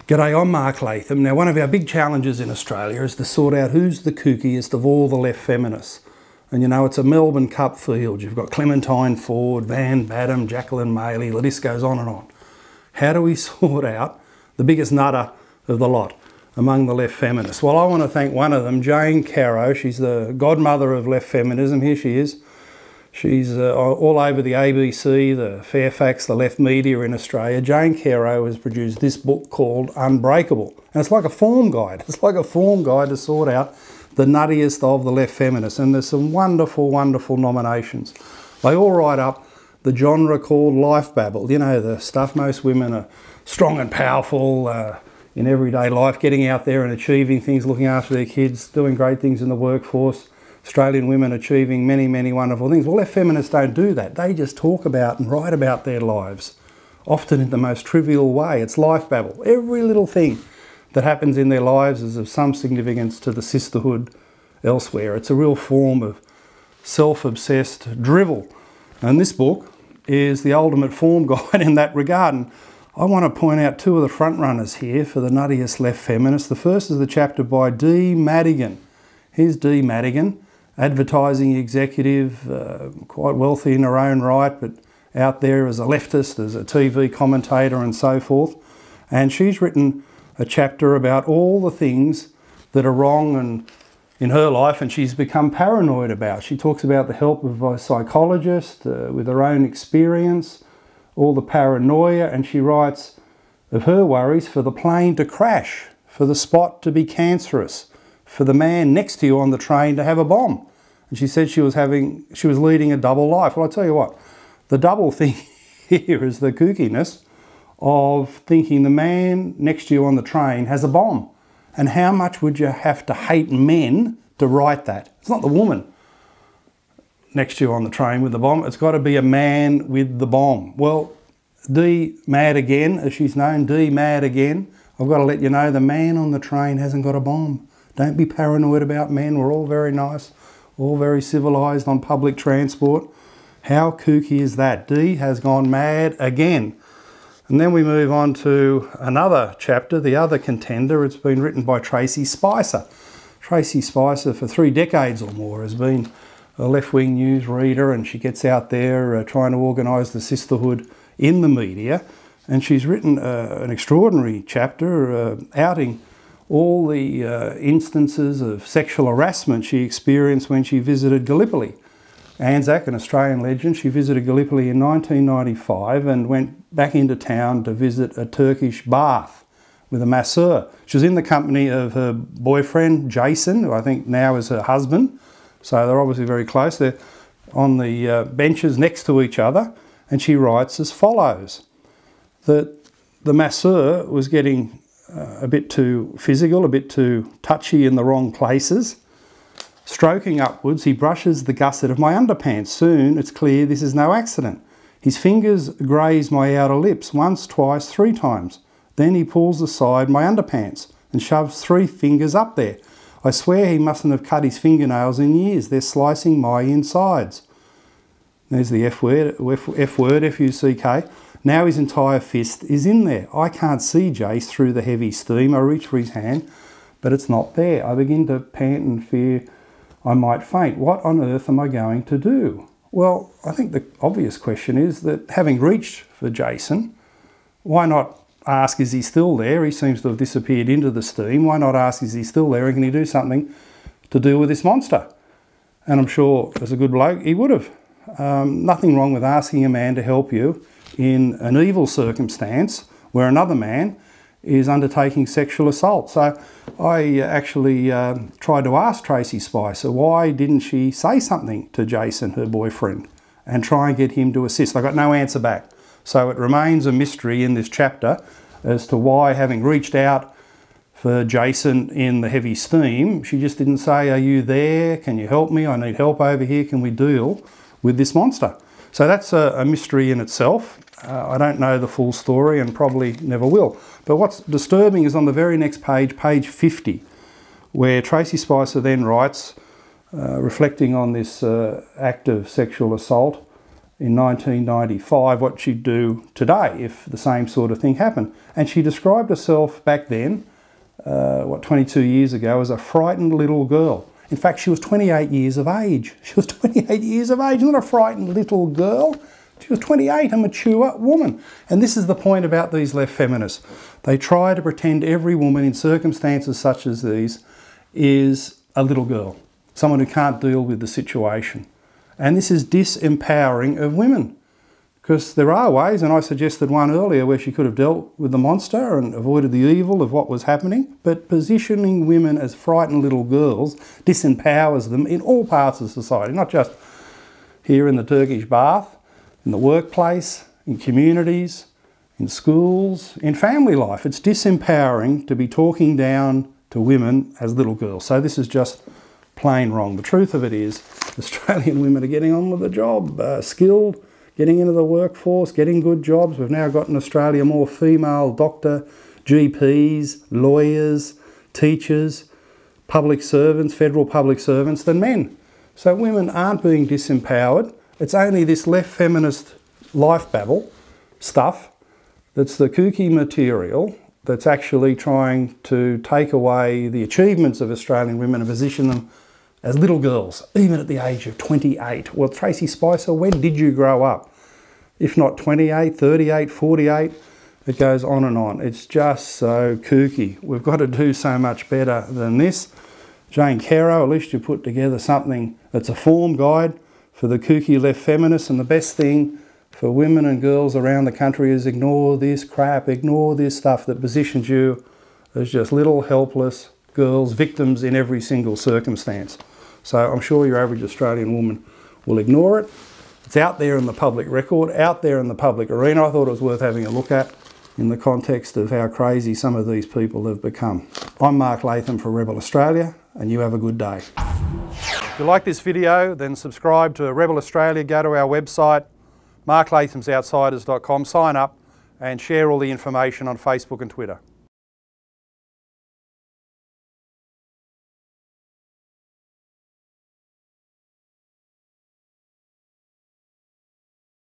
G'day, I'm Mark Latham. Now, one of our big challenges in Australia is to sort out who's the kookiest of all the left feminists. And you know, it's a Melbourne Cup field. You've got Clementine Ford, Van Badham, Jacqueline Maley, the list goes on and on. How do we sort out the biggest nutter of the lot among the left feminists? Well, I want to thank one of them, Jane Caro. She's the godmother of left feminism. Here she is. She's all over the ABC, the Fairfax, the left media in Australia. Jane Caro has produced this book called Unbreakable. And it's like a form guide. It's like a form guide to sort out the nuttiest of the left feminists. And there's some wonderful, wonderful nominations. They all write up the genre called life babble. You know, the stuff most women are strong and powerful in everyday life, getting out there and achieving things, looking after their kids, doing great things in the workforce. Australian women achieving many, many wonderful things. Well, left feminists don't do that. They just talk about and write about their lives, often in the most trivial way. It's life babble. Every little thing that happens in their lives is of some significance to the sisterhood elsewhere. It's a real form of self-obsessed drivel. And this book is the ultimate form guide in that regard. And I want to point out two of the front runners here for the nuttiest left feminists. The first is the chapter by Dee Madigan. Here's Dee Madigan, advertising executive, quite wealthy in her own right, but out there as a leftist, as a TV commentator and so forth. And she's written a chapter about all the things that are wrong in her life and she's become paranoid about. She talks about the help of a psychologist with her own experience, all the paranoia, and she writes of her worries for the plane to crash, for the spot to be cancerous, for the man next to you on the train to have a bomb. And she said she was leading a double life. Well, I tell you what, the double thing here is the kookiness of thinking the man next to you on the train has a bomb. And how much would you have to hate men to write that? It's not the woman next to you on the train with the bomb. It's got to be a man with the bomb. Well, Dee Madigan, as she's known, Dee Madigan, I've got to let you know the man on the train hasn't got a bomb. Don't be paranoid about men. We're all very nice, all very civilised on public transport. How kooky is that? Dee has gone mad again. And then we move on to another chapter, the other contender. It's been written by Tracy Spicer. Tracy Spicer, for 3 decades or more, has been a left-wing news reader, and she gets out there trying to organise the sisterhood in the media. And she's written an extraordinary chapter outing all the instances of sexual harassment she experienced when she visited Gallipoli. Anzac, an Australian legend, she visited Gallipoli in 1995 and went back into town to visit a Turkish bath with a masseur. She was in the company of her boyfriend, Jason, who I think now is her husband. So they're obviously very close. They're on the benches next to each other, and she writes as follows, that the masseur was getting a bit too physical, a bit too touchy in the wrong places. Stroking upwards, he brushes the gusset of my underpants. Soon, it's clear this is no accident. His fingers graze my outer lips once, twice, 3 times. Then he pulls aside my underpants and shoves 3 fingers up there. I swear he mustn't have cut his fingernails in years. They're slicing my insides. There's the F word, F-U-C-K. Now his entire fist is in there. I can't see Jace through the heavy steam. I reach for his hand, but it's not there. I begin to pant and fear I might faint. What on earth am I going to do? Well, I think the obvious question is that having reached for Jason, why not ask, is he still there? He seems to have disappeared into the steam. Why not ask, is he still there and can he do something to deal with this monster? And I'm sure, as a good bloke, he would have. Nothing wrong with asking a man to help you in an evil circumstance where another man is undertaking sexual assault. So I actually tried to ask Tracy Spicer, why didn't she say something to Jason, her boyfriend, and try and get him to assist? I got no answer back. So it remains a mystery in this chapter as to why, having reached out for Jason in the heavy steam, she just didn't say, are you there? Can you help me? I need help over here. Can we deal with this monster? So that's a mystery in itself. I don't know the full story and probably never will. But what's disturbing is on the very next page, page 50, where Tracy Spicer then writes, reflecting on this act of sexual assault, in 1995 what she'd do today if the same sort of thing happened. And she described herself back then, 22 years ago, as a frightened little girl. In fact, she was 28 years of age. She was 28 years of age, not a frightened little girl. She was 28, a mature woman. And this is the point about these left feminists. They try to pretend every woman in circumstances such as these is a little girl, someone who can't deal with the situation. And this is disempowering of women, because there are ways, and I suggested one earlier where she could have dealt with the monster and avoided the evil of what was happening, but positioning women as frightened little girls disempowers them in all parts of society, not just here in the Turkish bath, in the workplace, in communities, in schools, in family life. It's disempowering to be talking down to women as little girls. So this is just plain wrong. The truth of it is Australian women are getting on with the job, skilled, getting into the workforce, getting good jobs. We've now got in Australia more female doctor, GPs, lawyers, teachers, public servants, federal public servants than men. So women aren't being disempowered. It's only this left feminist life babble stuff that's the kooky material that's actually trying to take away the achievements of Australian women and position them as little girls, even at the age of 28. Well, Tracy Spicer, when did you grow up? If not 28, 38, 48, it goes on and on. It's just so kooky. We've got to do so much better than this. Jane Caro, at least you put together something that's a form guide for the kooky left feminists, and the best thing for women and girls around the country is ignore this crap, ignore this stuff that positions you as just little helpless girls, victims in every single circumstance. So I'm sure your average Australian woman will ignore it. It's out there in the public record, out there in the public arena. I thought it was worth having a look at in the context of how crazy some of these people have become. I'm Mark Latham for Rebel Australia, and you have a good day. If you like this video, then subscribe to Rebel Australia, go to our website, marklathamsoutsiders.com, sign up and share all the information on Facebook and Twitter.